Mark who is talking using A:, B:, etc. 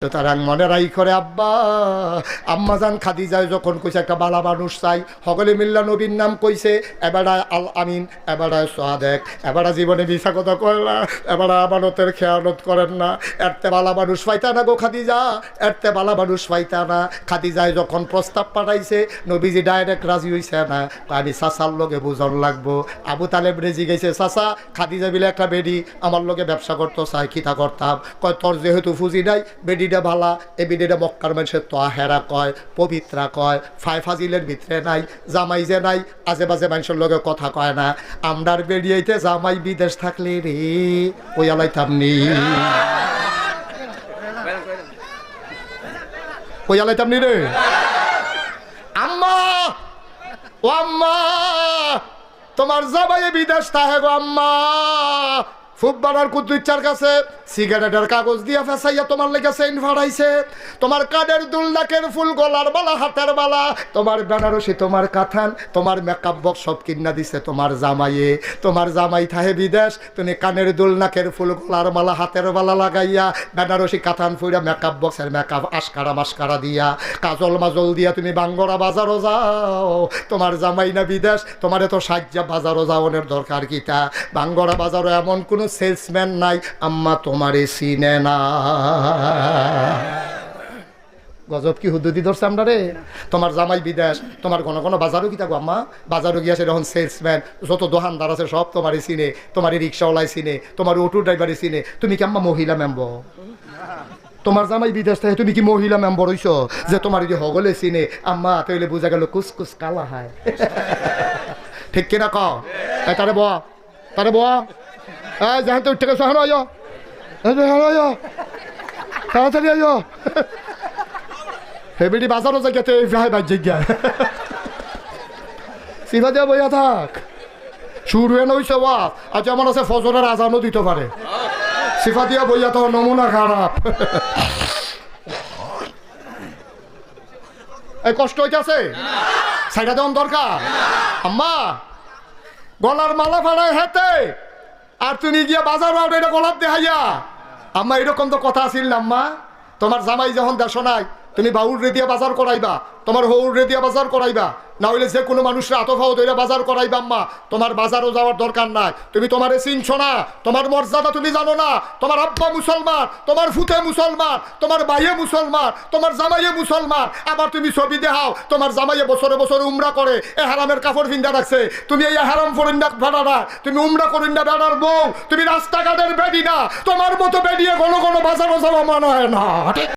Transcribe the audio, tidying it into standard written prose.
A: সুতরাং মনে রাই করে আব্বা আম্মাজান খাদিজায় যখন কইছে একটা বালা মানুষ চাই সকলে মিল্লা নবীর নাম কইছে এবারা আল আমিন এবারা সাদেক এবারা জীবনে মিছা কথা কয় না এবারা আমানতের খেয়ানত করেন না এরতে বালা মানুষ পাইতা না গো খাদিজা এরতে বালা মানুষ পাইতা না খাদিজায় যখন প্রস্তাব পাঠাইছে নবীজি ডাইরেক্ট রাজি হইছে না আমি চাচার লগে বুঝন লাগবো আবু তালেব রেজি গেছে চাচা খাদিজা বিলে একটা বেডি আমার লগে ব্যবসা করতো চাই খিতা করতাম কয় তোর যেহেতু ফুজি নাই বেডি ভালা এ বিডিটা মক্কার মানুষের তোয়াহেরা কয় পবিত্রা কয় ফাজিলের ভিতরে নাই জামাই যে নাই আজে বাজে মানুষের লগে কথা কয় না আমরার বেরিয়েতে জামাই বিদেশ থাকলে রে ওই আলাইতাম নি ওই আলাইতাম নি রে আম্মা ও আম্মা তোমার জামাই বিদেশ থাকে গো আম্মা ফুটবলার কুদ্দুচ্চার কাছে সিগারেটের কাগজ দিয়া ফেসাইয়া তোমার লেগে চেইন ফাড়াইছে তোমার কানের দুল নাকের ফুল গলার বালা হাতের বালা তোমার বেনারসি তোমার কাথান তোমার মেকআপ বক্স সব কিনা দিছে তোমার জামাই থাহে বিদেশ তুমি কানের দুল নাকের ফুল গলার মালা হাতের বালা লাগাইয়া বেনারসি কাথান ফুইরা মেকআপ বক্সের মেকআপ আশকারা মাস্কারা দিয়া কাজল মাজল দিয়া তুমি বাঙ্গরা বাজারও যাও তোমার জামাই না বিদেশ তোমার এত সাজ্জা বাজারও যাওয়ানোর দরকার কিটা বাঙ্গরা বাজারও এমন কোনো সেলসম্যান নাই আম্মা তোমারে চিনে না গজব কি হুদুদি ধরছে আমরা রে তোমার জামাই বিদেশ তোমার ঘন ঘন বাজারও কি থাকবো আম্মা বাজারও গিয়ে সেরকম সেলসম্যান যত দোকানদার আছে সব তোমারই চিনে তোমারই রিক্সাওয়ালাই চিনে তোমার অটো ড্রাইভারই চিনে তুমি কি আম্মা মহিলা মেম্বর তোমার জামাই বিদেশ থেকে তুমি কি মহিলা মেম্বর হইছো যে তোমার যদি হগলে চিনে আম্মা তাইলে বোঝা গেল কুসকুস কালা হয় ঠিক কিনা ক তারে বয়া এই যাহান তো উঠে গেছো হানো আয়ো তাড়াতাড়ি আয়ো হেবিডি বাজারও জায়গাতে ভাই বাজ জায়গা সিভা দিয়া বইয়া থাক শুরু হয়ে নইছে ওয়া আজ আমার আছে ফজরের আজানও দিতে পারে সিফা দিয়া বইয়া তো নমুনা খারাপ এই কষ্ট হইতেছে সাইডা দেওয়ার দরকার আম্মা গলার মালা ফাড়ায় হাতে আর তুমি গিয়া বাজার এটা গোলাপ দেখাইয়া আম্মা এরকম তো কথা আসিল না আম্মা তোমার জামাই যখন দেশ নাই তুমি বাউর রেদিয়া বাজার করাইবা তোমার হৌর রেদিয়া বাজার করাইবা না হইলে যে কোনো মানুষের আতফাও ধরে বাজার করাইবা আম্মা তোমার বাজারও যাওয়ার দরকার নাই তুমি তোমারে চিনছো না তোমার মর্যাদা তুমি জানো না তোমার আব্বা মুসলমান তোমার ফুতে মুসলমান তোমার ভাইয়ে মুসলমান তোমার জামাইয়ে মুসলমান আবার তুমি ছবি দেখাও তোমার জামাইয়ে বছরে বছরে উমরা করে এ হারামের কাপড় ভিন্দা রাখছে তুমি এই হারাম ফরিন্দা ভাড়া না তুমি উমরা করিন্দা বেড়ার বউ তুমি রাস্তাঘাটের বেডি না তোমার মতো বেডিয়ে কোনো বাজারও যাওয়া মানা হয় না